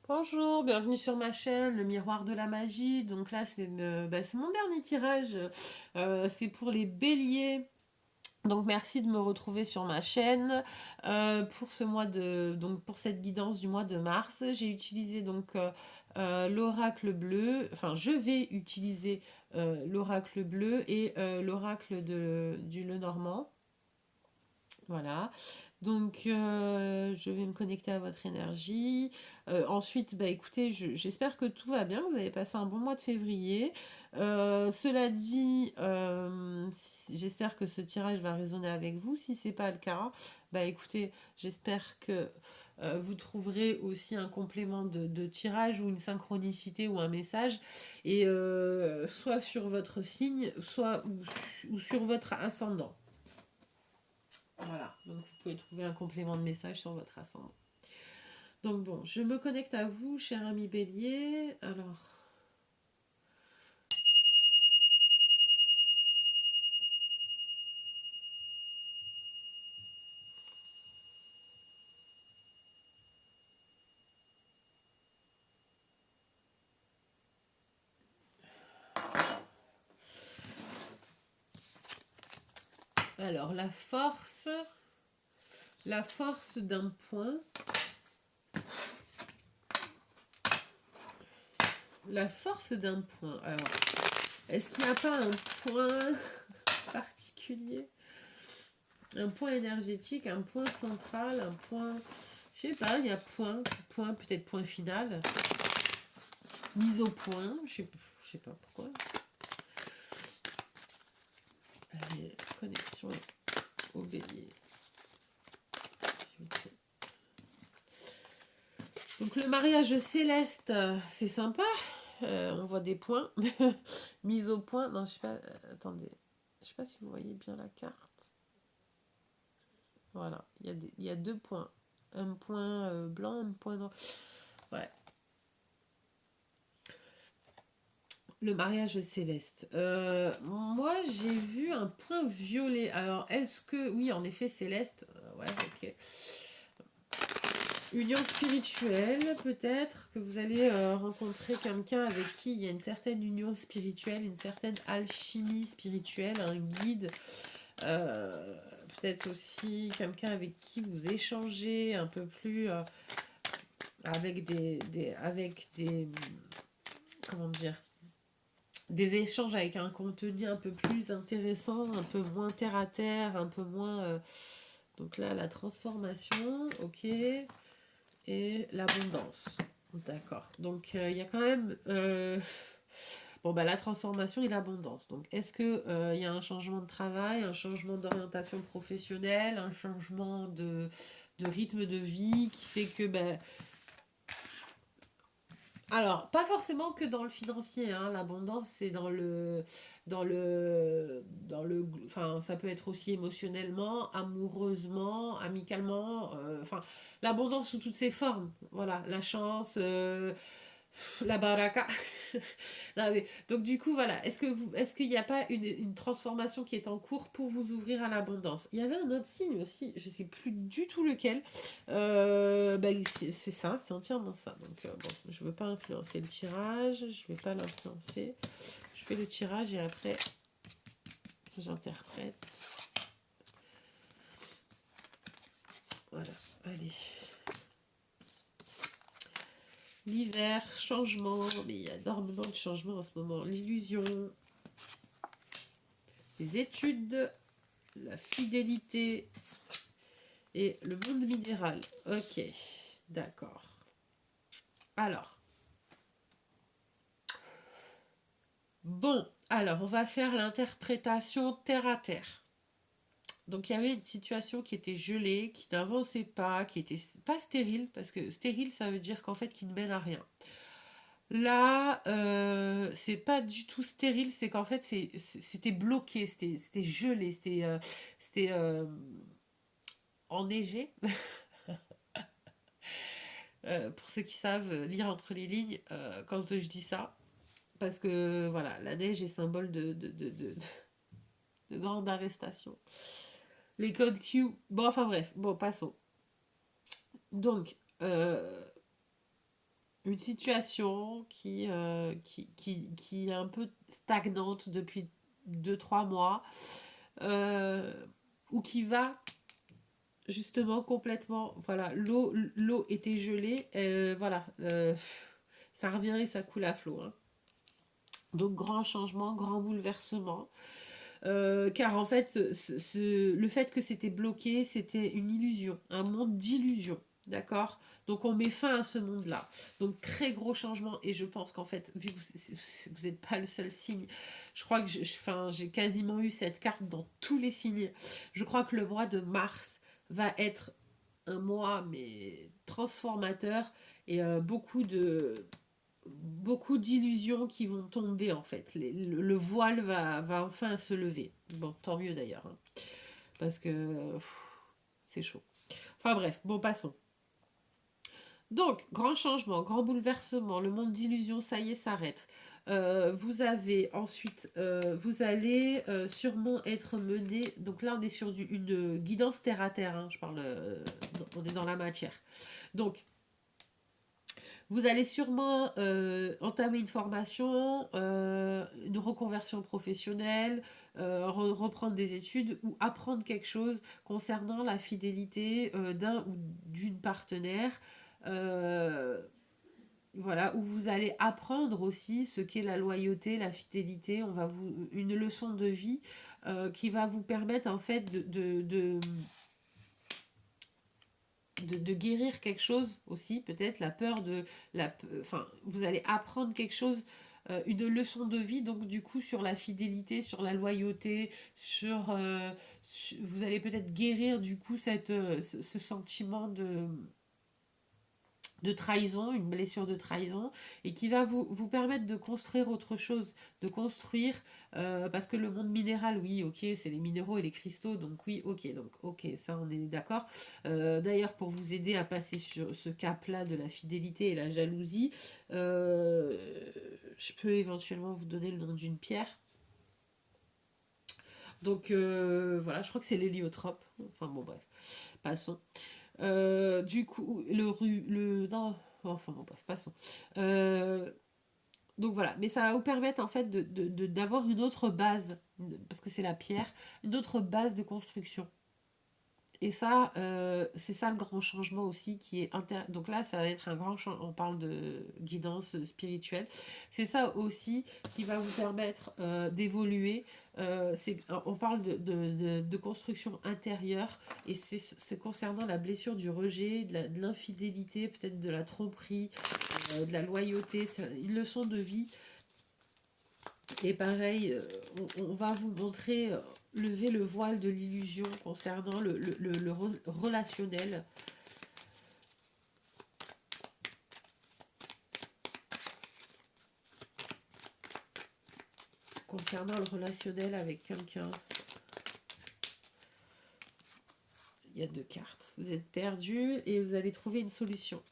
Bonjour, bienvenue sur ma chaîne, le miroir de la magie. Donc là, c'est mon dernier tirage. C'est pour les béliers. Donc merci de me retrouver sur ma chaîne pour pour cette guidance du mois de mars. J'ai utilisé l'oracle bleu. Enfin, je vais utiliser l'oracle bleu et l'oracle du Lenormand. Voilà, je vais me connecter à votre énergie. Ensuite, bah écoutez, j'espère que tout va bien, que vous avez passé un bon mois de février. Cela dit, j'espère que ce tirage va résonner avec vous. Si c'est pas le cas, bah écoutez, j'espère que vous trouverez aussi un complément de tirage ou une synchronicité ou un message, et soit sur votre signe, ou sur votre ascendant. Voilà, donc vous pouvez trouver un complément de message sur votre ascendant. Donc bon, je me connecte à vous, cher ami Bélier. Alors la force d'un point. La force d'un point. Alors, est-ce qu'il n'y a pas un point particulier? Un point énergétique, un point central, un point... Je sais pas, il y a point, peut-être point final. Mise au point, je sais pas pourquoi. Allez, connexion au bélier. Donc le mariage céleste, c'est sympa. On voit des points. Mise au point. Non, je sais pas. Attendez. Je sais pas si vous voyez bien la carte. Voilà. Il y a deux points. Un point blanc, un point noir. Ouais. Le mariage céleste. Moi, j'ai vu un point violet. Alors, est-ce que... Oui, en effet, céleste. Ouais, ok. Union spirituelle, peut-être que vous allez rencontrer quelqu'un avec qui il y a une certaine union spirituelle, une certaine alchimie spirituelle, un guide. euh, Peut-être aussi quelqu'un avec qui vous échangez un peu plus avec des comment dire, des échanges avec un contenu un peu plus intéressant, un peu moins terre à terre, un peu moins donc là la transformation, ok, et l'abondance. D'accord. Donc il y a quand même bon bah la transformation et l'abondance. Donc est-ce que il y a un changement de travail, un changement d'orientation professionnelle, un changement de rythme de vie qui fait que bah, alors, pas forcément que dans le financier, hein. L'abondance, c'est enfin, ça peut être aussi émotionnellement, amoureusement, amicalement, enfin, l'abondance sous toutes ses formes. Voilà, la chance, la baraka. Non, donc du coup, voilà. Est-ce qu'il n'y a pas une transformation qui est en cours pour vous ouvrir à l'abondance? Il y avait un autre signe aussi, je sais plus du tout lequel. Bah, c'est ça, c'est entièrement ça. Donc bon, je veux pas influencer le tirage, je vais pas l'influencer. Je fais le tirage et après j'interprète. Voilà, allez. L'hiver, changement, mais il y a énormément de changements en ce moment. L'illusion, les études, la fidélité et le monde minéral. Ok, d'accord. Alors, on va faire l'interprétation terre à terre. Donc il y avait une situation qui était gelée, qui n'avançait pas, qui était pas stérile, parce que stérile ça veut dire qu'en fait qui ne mène à rien. Là, c'est pas du tout stérile, c'est qu'en fait c'était bloqué, c'était gelé, c'était enneigé. Pour ceux qui savent lire entre les lignes, quand je dis ça, parce que voilà, la neige est symbole de grande arrestation. Les codes Q, bon enfin bref, bon passons. Donc, une situation qui est un peu stagnante depuis 2 3 mois, euh, ou qui va justement complètement, voilà, l'eau était gelée, voilà, ça revient et ça coule à flot, hein. Donc grand changement, grand bouleversement. Car en fait, le fait que c'était bloqué, c'était une illusion, un monde d'illusion. D'accord. Donc on met fin à ce monde-là. Donc très gros changement. Et je pense qu'en fait, vu que vous n'êtes pas le seul signe, je crois que enfin, j'ai quasiment eu cette carte dans tous les signes. Je crois que le mois de mars va être un mois mais transformateur, et beaucoup d'illusions qui vont tomber en fait. Le voile va enfin se lever. Bon, tant mieux d'ailleurs, hein, parce que c'est chaud. Enfin bref, bon, passons. Donc, grand changement, grand bouleversement, le monde d'illusions, ça y est, s'arrête. Vous avez ensuite, vous allez sûrement être mené. Donc là, on est sur une guidance terre à terre, hein, je parle, on est dans la matière. Donc, vous allez sûrement entamer une formation, une reconversion professionnelle, reprendre des études ou apprendre quelque chose concernant la fidélité d'un ou d'une partenaire. euh, voilà, où vous allez apprendre aussi ce qu'est la loyauté, la fidélité. Une leçon de vie qui va vous permettre en fait de guérir quelque chose aussi, peut-être la peur de enfin, vous allez apprendre quelque chose, une leçon de vie, donc du coup sur la fidélité, sur la loyauté, vous allez peut-être guérir du coup ce sentiment de trahison, une blessure de trahison, et qui va vous permettre de construire autre chose, de construire, parce que le monde minéral, oui, ok, c'est les minéraux et les cristaux, donc oui, ok, ça on est d'accord. D'ailleurs, pour vous aider à passer sur ce cap-là de la fidélité et la jalousie, je peux éventuellement vous donner le nom d'une pierre. Donc voilà, je crois que c'est l'héliotrope. Enfin bon, bref, passons. Du coup, non, enfin bon, bref, passons. Euh, donc voilà, mais ça va vous permettre en fait d'avoir une autre base, parce que c'est la pierre, une autre base de construction. Et ça, c'est ça le grand changement aussi qui est donc là, ça va être un grand changement. On parle de guidance spirituelle. C'est ça aussi qui va vous permettre d'évoluer. On parle de construction intérieure, et c'est concernant la blessure du rejet, de l'infidélité, peut-être de la tromperie, de la loyauté. C'est une leçon de vie. Et pareil, on va vous montrer, lever le voile de l'illusion concernant le relationnel. Concernant le relationnel avec quelqu'un. Il y a 2 cartes. Vous êtes perdu et vous allez trouver une solution.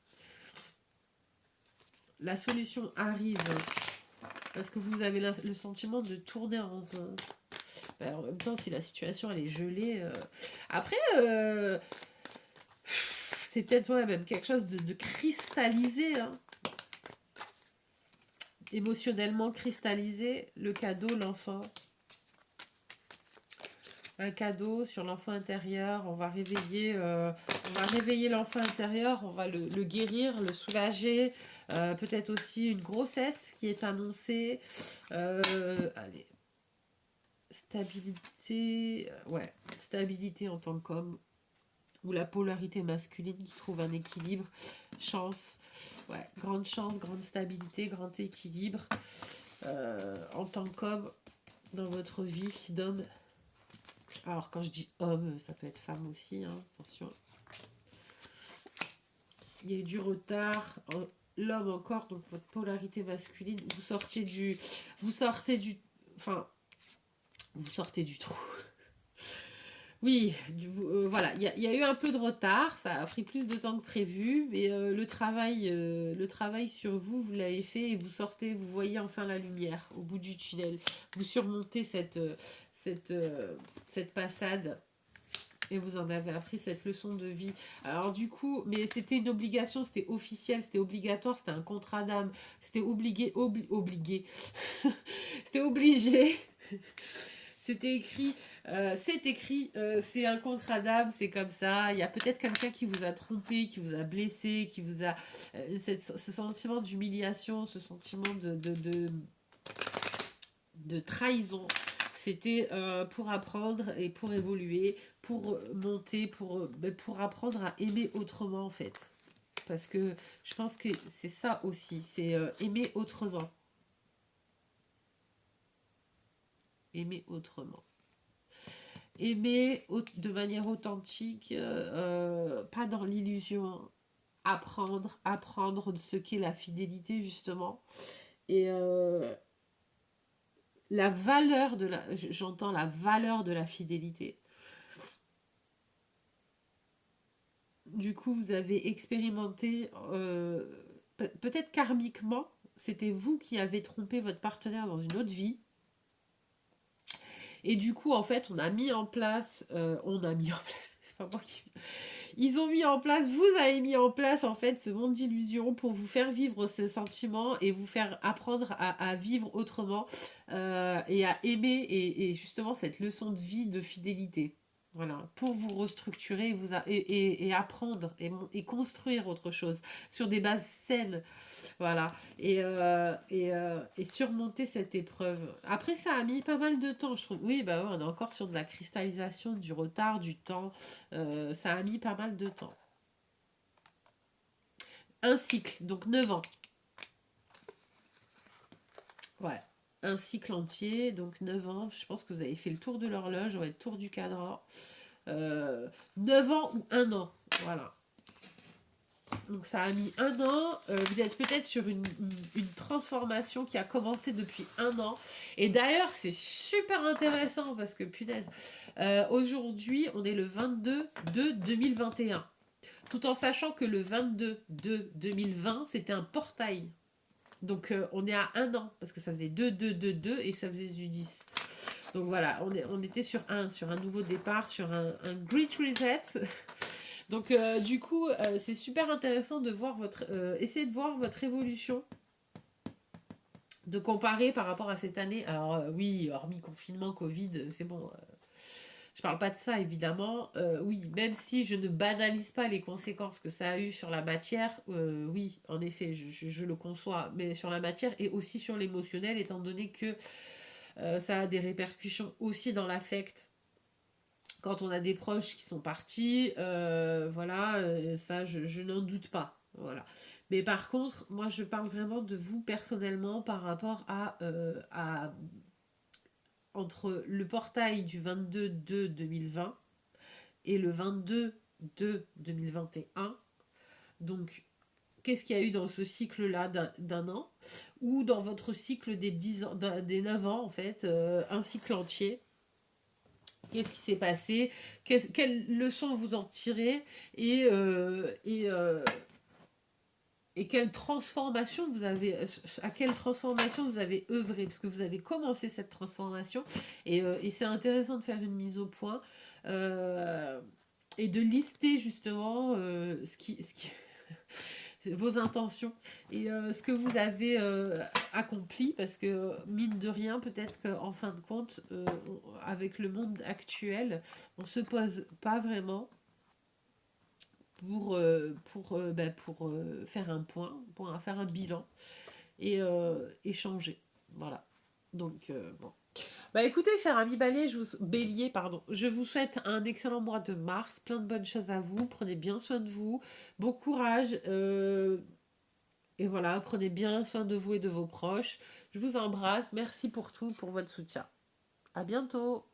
La solution arrive parce que vous avez le sentiment de tourner en rond. En même temps, si la situation elle est gelée. Après, c'est peut-être même quelque chose de cristallisé, hein. Émotionnellement cristallisé, le cadeau, l'enfant. Un cadeau sur l'enfant intérieur, on va réveiller l'enfant intérieur, on va le guérir, le soulager, peut-être aussi une grossesse qui est annoncée, allez, stabilité, ouais, stabilité en tant qu'homme, ou la polarité masculine qui trouve un équilibre, chance, ouais, grande chance, grande stabilité, grand équilibre, en tant qu'homme dans votre vie d'homme. Alors quand je dis homme, ça peut être femme aussi, hein, attention. Il y a eu du retard, l'homme encore, donc votre polarité masculine, enfin, vous sortez du trou. Oui, voilà, il y a eu un peu de retard, ça a pris plus de temps que prévu, mais le travail sur vous, vous l'avez fait, et vous voyez enfin la lumière au bout du tunnel. Vous surmontez cette passade Et vous en avez appris cette leçon de vie. Alors du coup, mais c'était une obligation, c'était officiel, c'était obligatoire, c'était un contrat d'âme, c'était obligé. C'était obligé. C'était écrit, c'est un contrat d'âme, c'est comme ça. Il y a peut-être quelqu'un qui vous a trompé, qui vous a blessé, qui vous a... ce sentiment d'humiliation, ce sentiment de trahison. C'était pour apprendre et pour évoluer, pour monter, pour apprendre à aimer autrement en fait. Parce que je pense que c'est ça aussi, c'est aimer autrement. Aimer autrement. Aimer de manière authentique, pas dans l'illusion. Apprendre de ce qu'est la fidélité justement. Et la valeur de la... J'entends la valeur de la fidélité. Du coup, vous avez expérimenté, peut-être karmiquement, c'était vous qui avez trompé votre partenaire dans une autre vie. Et du coup, en fait, on a mis en place, c'est pas moi qui... Ils ont mis en place, vous avez mis en place en fait ce monde d'illusion pour vous faire vivre ce sentiment et vous faire apprendre à vivre autrement et à aimer et justement cette leçon de vie, de fidélité. Voilà, pour vous restructurer et apprendre et construire autre chose sur des bases saines. Voilà, et surmonter cette épreuve. Après, ça a mis pas mal de temps, je trouve. Oui, bah ouais, on est encore sur de la cristallisation, du retard, du temps. Ça a mis pas mal de temps. Un cycle, donc 9 ans. Ouais, un cycle entier, donc 9 ans. Je pense que vous avez fait le tour de l'horloge, ouais, le tour du cadran. 9 ans ou 1 an, voilà. Donc ça a mis 1 an. Vous êtes peut-être sur une transformation qui a commencé depuis 1 an. Et d'ailleurs, c'est super intéressant parce que, punaise, aujourd'hui, on est le 22 de 2021. Tout en sachant que le 22 de 2020, c'était un portail. Donc on est à 1 an parce que ça faisait 2, 2, 2, 2 et ça faisait du 10. Donc voilà, on était sur un nouveau départ, sur un great reset. Donc du coup, c'est super intéressant de voir essayer de voir votre évolution, de comparer par rapport à cette année. Alors oui, hormis confinement, Covid, c'est bon. Je parle pas de ça évidemment. Oui, même si je ne banalise pas les conséquences que ça a eu sur la matière, oui, en effet, je le conçois, mais sur la matière et aussi sur l'émotionnel, étant donné que ça a des répercussions aussi dans l'affect quand on a des proches qui sont partis, voilà, ça, je n'en doute pas. Voilà. Mais par contre, moi, je parle vraiment de vous personnellement par rapport à entre le portail du 22 de 2020 et le 22 de 2021. Donc, qu'est-ce qu'il y a eu dans ce cycle-là d'un an ou dans votre cycle des 10 ans, des 9 ans, en fait, un cycle entier. Qu'est-ce qui s'est passé? Quelles leçons vous en tirez? Et quelle transformation vous avez, à quelle transformation vous avez œuvré? Parce que vous avez commencé cette transformation et c'est intéressant de faire une mise au point euh, et de lister justement vos intentions et ce que vous avez accompli parce que mine de rien peut-être qu'en fin de compte avec le monde actuel on se pose pas vraiment pour faire un point, pour faire un bilan et échanger. Voilà. Donc, bon. Bah écoutez, cher ami Bélier, pardon, je vous souhaite un excellent mois de mars, plein de bonnes choses à vous, prenez bien soin de vous, bon courage, et voilà, prenez bien soin de vous et de vos proches. Je vous embrasse, merci pour tout, pour votre soutien. À bientôt.